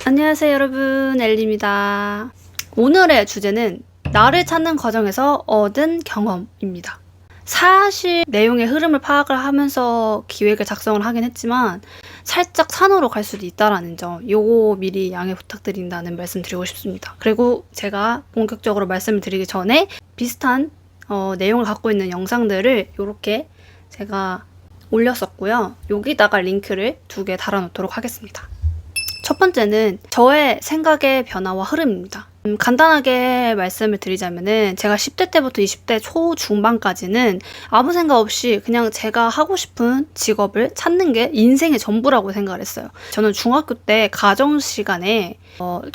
안녕하세요 여러분, 엘리입니다. 오늘의 주제는 나를 찾는 과정에서 얻은 경험입니다. 사실 내용의 흐름을 파악을 하면서 기획을 작성을 하긴 했지만 살짝 산으로 갈 수도 있다라는 점, 요거 미리 양해 부탁드린다는 말씀 드리고 싶습니다. 그리고 제가 본격적으로 말씀을 드리기 전에 비슷한 내용을 갖고 있는 영상들을 이렇게 제가 올렸었고요. 여기다가 링크를 2개 달아놓도록 하겠습니다. 첫 번째는 저의 생각의 변화와 흐름입니다. 간단하게 말씀을 드리자면은 제가 10대 때부터 20대 초중반까지는 아무 생각 없이 그냥 제가 하고 싶은 직업을 찾는 게 인생의 전부라고 생각을 했어요. 저는 중학교 때 가정 시간에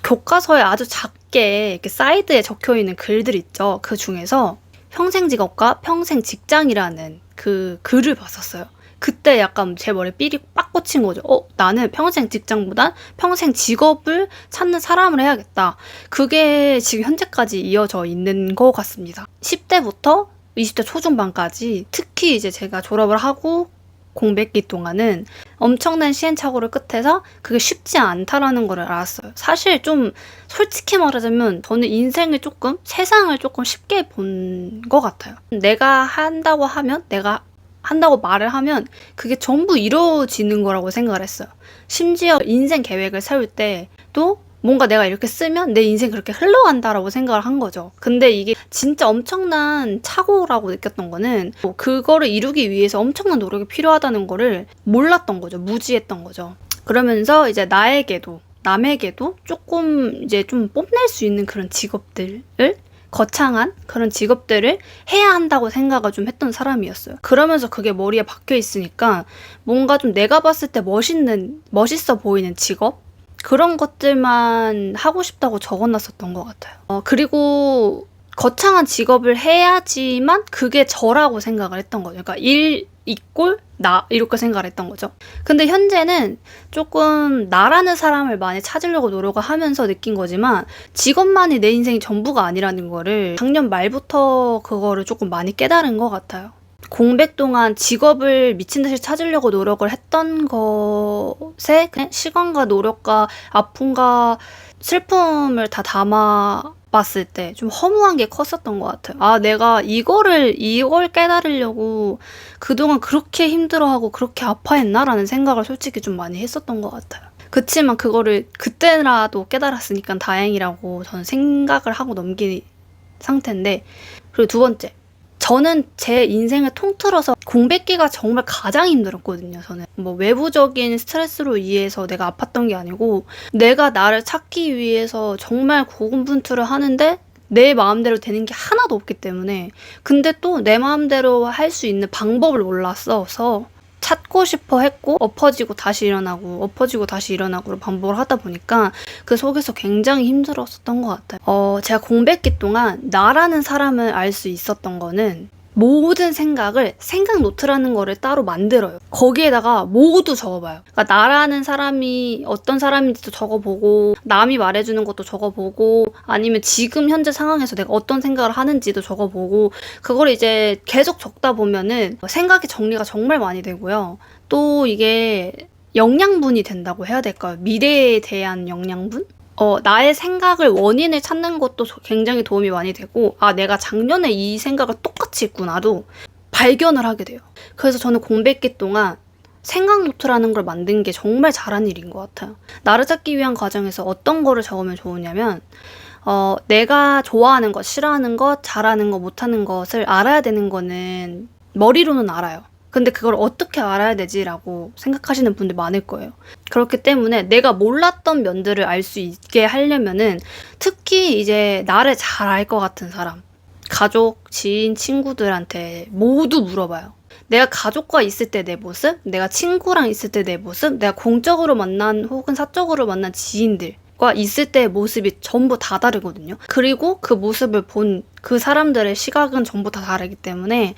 교과서에 아주 작게 이렇게 사이드에 적혀있는 글들 있죠. 그 중에서 평생 직업과 평생 직장이라는 그 글을 봤었어요. 그때 약간 제 머리에 삘이 빡 꽂힌 거죠. 나는 평생 직장보단 평생 직업을 찾는 사람을 해야겠다. 그게 지금 현재까지 이어져 있는 것 같습니다. 10대부터 20대 초중반까지, 특히 이제 제가 졸업을 하고 공백기 동안은 엄청난 시행착오를 끝에서 그게 쉽지 않다라는 걸 알았어요. 사실 좀 솔직히 말하자면 저는 인생을 조금, 세상을 조금 쉽게 본 것 같아요. 내가 한다고 하면, 내가 한다고 말을 하면 그게 전부 이루어지는 거라고 생각을 했어요. 심지어 인생 계획을 세울 때도 뭔가 내가 이렇게 쓰면 내 인생 그렇게 흘러간다라고 생각을 한 거죠. 근데 이게 진짜 엄청난 착오라고 느꼈던 거는 그거를 이루기 위해서 엄청난 노력이 필요하다는 거를 몰랐던 거죠. 무지했던 거죠. 그러면서 이제 나에게도 남에게도 조금 이제 좀 뽐낼 수 있는 그런 직업들을, 거창한 그런 직업들을 해야 한다고 생각을 좀 했던 사람이었어요. 그러면서 그게 머리에 박혀 있으니까 뭔가 좀 내가 봤을 때 멋있어 보이는 직업? 그런 것들만 하고 싶다고 적어놨었던 것 같아요. 그리고 거창한 직업을 해야지만 그게 저라고 생각을 했던 거죠. 그러니까 일 이꼴 나, 이렇게 생각을 했던 거죠. 근데 현재는 조금 나라는 사람을 많이 찾으려고 노력을 하면서 느낀 거지만 직업만이 내 인생이 전부가 아니라는 거를 작년 말부터 그거를 조금 많이 깨달은 것 같아요. 공백 동안 직업을 미친 듯이 찾으려고 노력을 했던 것에 그냥 시간과 노력과 아픔과 슬픔을 다 담아봤을 때 좀 허무한 게 컸었던 것 같아요. 내가 이걸 깨달으려고 그동안 그렇게 힘들어하고 그렇게 아파했나라는 생각을 솔직히 좀 많이 했었던 것 같아요. 그치만 그거를 그때라도 깨달았으니까 다행이라고 저는 생각을 하고 넘긴 상태인데, 그리고 두 번째, 저는 제 인생을 통틀어서 공백기가 정말 가장 힘들었거든요. 저는 뭐 외부적인 스트레스로 인해서 내가 아팠던 게 아니고 내가 나를 찾기 위해서 정말 고군분투를 하는데 내 마음대로 되는 게 하나도 없기 때문에, 근데 또 내 마음대로 할 수 있는 방법을 몰랐어서 찾고 싶어 했고 엎어지고 다시 일어나고 엎어지고 다시 일어나고를 반복을 하다 보니까 그 속에서 굉장히 힘들었었던 것 같아요. 제가 공백기 동안 나라는 사람을 알 수 있었던 거는 모든 생각을 생각 노트라는 거를 따로 만들어요. 거기에다가 모두 적어봐요. 그러니까 나라는 사람이 어떤 사람인지도 적어보고 남이 말해주는 것도 적어보고 아니면 지금 현재 상황에서 내가 어떤 생각을 하는지도 적어보고, 그걸 이제 계속 적다 보면은 생각의 정리가 정말 많이 되고요. 또 이게 영양분이 된다고 해야 될까요? 미래에 대한 영양분? 나의 생각을 원인을 찾는 것도 굉장히 도움이 많이 되고, 내가 작년에 이 생각을 똑같이 했구나도 발견을 하게 돼요. 그래서 저는 공백기 동안 생각 노트라는 걸 만든 게 정말 잘한 일인 것 같아요. 나를 찾기 위한 과정에서 어떤 거를 적으면 좋으냐면 내가 좋아하는 것, 싫어하는 것, 잘하는 것, 못하는 것을 알아야 되는 거는 머리로는 알아요. 근데 그걸 어떻게 알아야 되지라고 생각하시는 분들 많을 거예요. 그렇기 때문에 내가 몰랐던 면들을 알 수 있게 하려면은 특히 이제 나를 잘 알 것 같은 사람, 가족, 지인, 친구들한테 모두 물어봐요. 내가 가족과 있을 때 내 모습, 내가 친구랑 있을 때 내 모습, 내가 공적으로 만난 혹은 사적으로 만난 지인들과 있을 때의 모습이 전부 다 다르거든요. 그리고 그 모습을 본 그 사람들의 시각은 전부 다 다르기 때문에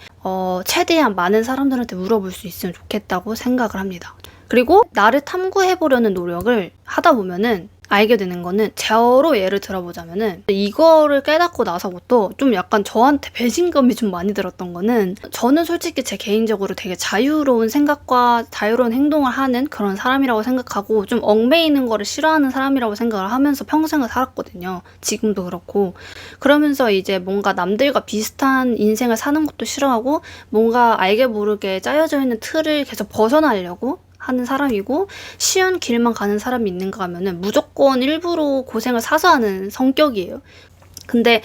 최대한 많은 사람들한테 물어볼 수 있으면 좋겠다고 생각을 합니다. 그리고 나를 탐구해보려는 노력을 하다 보면은 알게 되는 거는 저로 예를 들어보자면은 이거를 깨닫고 나서부터 좀 약간 저한테 배신감이 좀 많이 들었던 거는 저는 솔직히 제 개인적으로 되게 자유로운 생각과 자유로운 행동을 하는 그런 사람이라고 생각하고 좀 얽매이는 거를 싫어하는 사람이라고 생각을 하면서 평생을 살았거든요. 지금도 그렇고. 그러면서 이제 뭔가 남들과 비슷한 인생을 사는 것도 싫어하고 뭔가 알게 모르게 짜여져 있는 틀을 계속 벗어나려고 하는 사람이고 쉬운 길만 가는 사람이 있는가 하면은 무조건 일부러 고생을 사서 하는 성격이에요. 근데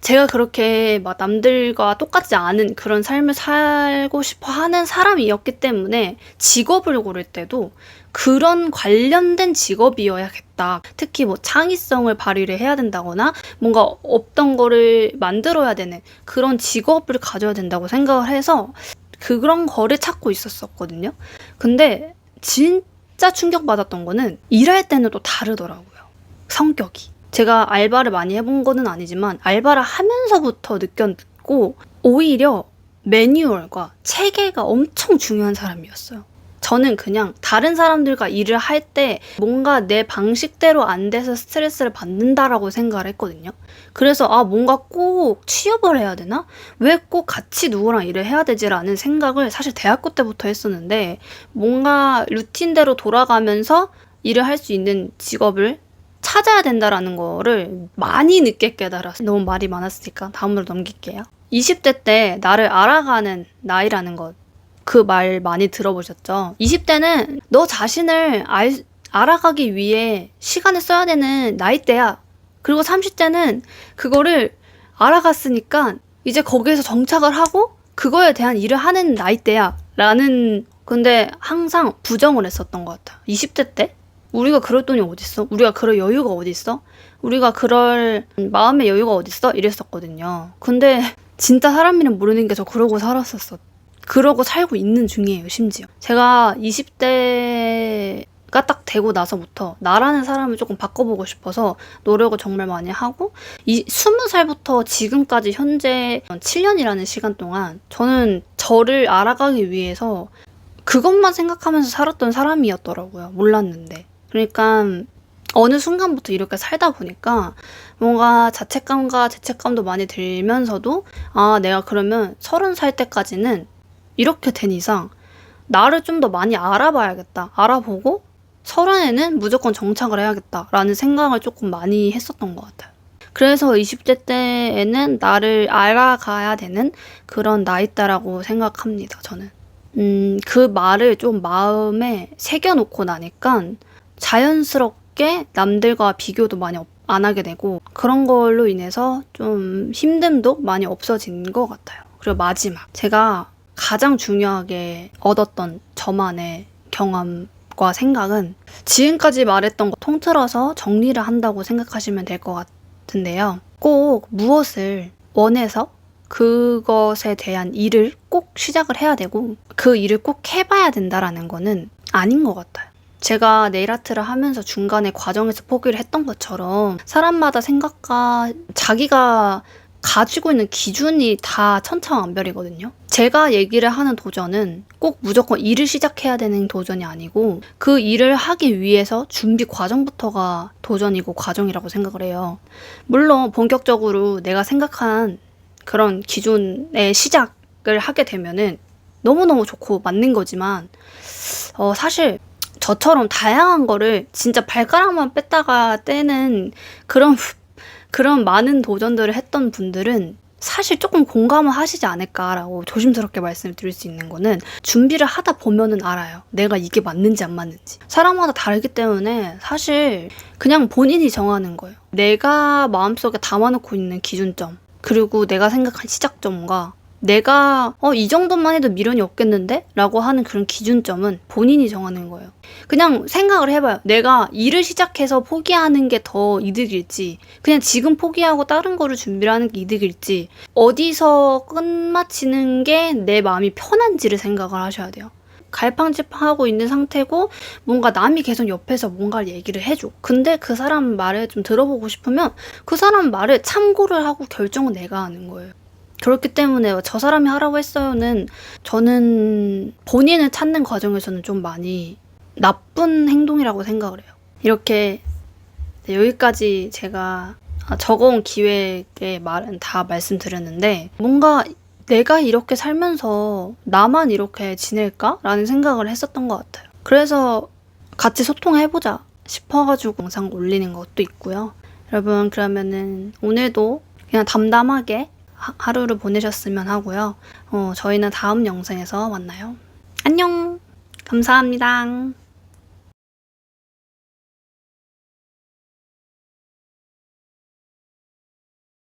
제가 그렇게 막 남들과 똑같지 않은 그런 삶을 살고 싶어 하는 사람이었기 때문에 직업을 고를 때도 그런 관련된 직업이어야겠다. 특히 뭐 창의성을 발휘를 해야 된다거나 뭔가 없던 거를 만들어야 되는 그런 직업을 가져야 된다고 생각을 해서 그런 거를 찾고 있었거든요. 근데 진짜 충격받았던 거는 일할 때는 또 다르더라고요. 성격이. 제가 알바를 많이 해본 거는 아니지만 알바를 하면서부터 느꼈고 오히려 매뉴얼과 체계가 엄청 중요한 사람이었어요. 저는 그냥 다른 사람들과 일을 할 때 뭔가 내 방식대로 안 돼서 스트레스를 받는다라고 생각을 했거든요. 그래서 뭔가 꼭 취업을 해야 되나? 왜 꼭 같이 누구랑 일을 해야 되지라는 생각을 사실 대학교 때부터 했었는데 뭔가 루틴대로 돌아가면서 일을 할 수 있는 직업을 찾아야 된다라는 거를 많이 늦게 깨달았어요. 너무 말이 많았으니까 다음으로 넘길게요. 20대 때 나를 알아가는 나이라는 것. 그 말 많이 들어보셨죠? 20대는 너 자신을 알아가기 위해 시간을 써야 되는 나이대야. 그리고 30대는 그거를 알아갔으니까 이제 거기에서 정착을 하고 그거에 대한 일을 하는 나이대야. 라는 근데 항상 부정을 했었던 것 같아요. 20대 때? 우리가 그럴 돈이 어딨어? 우리가 그럴 여유가 어딨어? 우리가 그럴 마음의 여유가 어딨어? 이랬었거든요. 근데 진짜 사람 이름 모르는 게 저 그러고 살았었어. 그러고 살고 있는 중이에요, 심지어. 제가 20대가 딱 되고 나서부터 나라는 사람을 조금 바꿔보고 싶어서 노력을 정말 많이 하고 20살부터 지금까지 현재 7년이라는 시간 동안 저는 저를 알아가기 위해서 그것만 생각하면서 살았던 사람이었더라고요. 몰랐는데. 그러니까 어느 순간부터 이렇게 살다 보니까 뭔가 자책감과 죄책감도 많이 들면서도 내가 그러면 30살 때까지는 이렇게 된 이상 나를 좀 더 많이 알아봐야겠다. 알아보고 30에는 무조건 정착을 해야겠다라는 생각을 조금 많이 했었던 것 같아요. 그래서 20대 때에는 나를 알아가야 되는 그런 나이대라고 생각합니다. 저는. 그 말을 좀 마음에 새겨놓고 나니까 자연스럽게 남들과 비교도 많이 안 하게 되고 그런 걸로 인해서 좀 힘듦도 많이 없어진 것 같아요. 그리고 마지막 제가 가장 중요하게 얻었던 저만의 경험과 생각은 지금까지 말했던 거 통틀어서 정리를 한다고 생각하시면 될 것 같은데요. 꼭 무엇을 원해서 그것에 대한 일을 꼭 시작을 해야 되고 그 일을 꼭 해봐야 된다라는 거는 아닌 것 같아요. 제가 네일아트를 하면서 중간에 과정에서 포기를 했던 것처럼 사람마다 생각과 자기가 가지고 있는 기준이 다 천차만별이거든요. 제가 얘기를 하는 도전은 꼭 무조건 일을 시작해야 되는 도전이 아니고 그 일을 하기 위해서 준비 과정부터가 도전이고 과정이라고 생각을 해요. 물론 본격적으로 내가 생각한 그런 기준의 시작을 하게 되면은 너무너무 좋고 맞는 거지만 사실 저처럼 다양한 거를 진짜 발가락만 뺐다가 떼는 그런 많은 도전들을 했던 분들은 사실 조금 공감을 하시지 않을까라고 조심스럽게 말씀을 드릴 수 있는 거는 준비를 하다 보면은 알아요. 내가 이게 맞는지 안 맞는지. 사람마다 다르기 때문에 사실 그냥 본인이 정하는 거예요. 내가 마음속에 담아놓고 있는 기준점 그리고 내가 생각한 시작점과 내가 이 정도만 해도 미련이 없겠는데? 라고 하는 그런 기준점은 본인이 정하는 거예요. 그냥 생각을 해봐요. 내가 일을 시작해서 포기하는 게 더 이득일지 그냥 지금 포기하고 다른 거를 준비를 하는 게 이득일지 어디서 끝마치는 게 내 마음이 편한지를 생각을 하셔야 돼요. 갈팡질팡하고 있는 상태고 뭔가 남이 계속 옆에서 뭔가를 얘기를 해줘. 근데 그 사람 말을 좀 들어보고 싶으면 그 사람 말을 참고를 하고 결정은 내가 하는 거예요. 그렇기 때문에 저 사람이 하라고 했어요는 저는 본인을 찾는 과정에서는 좀 많이 나쁜 행동이라고 생각을 해요. 이렇게 네, 여기까지 제가 적어온 기획의 말은 다 말씀드렸는데 뭔가 내가 이렇게 살면서 나만 이렇게 지낼까? 라는 생각을 했었던 것 같아요. 그래서 같이 소통해보자 싶어가지고 영상 올리는 것도 있고요. 여러분 그러면은 오늘도 그냥 담담하게 하루를 보내셨으면 하고요. 저희는 다음 영상에서 만나요. 안녕! 감사합니다.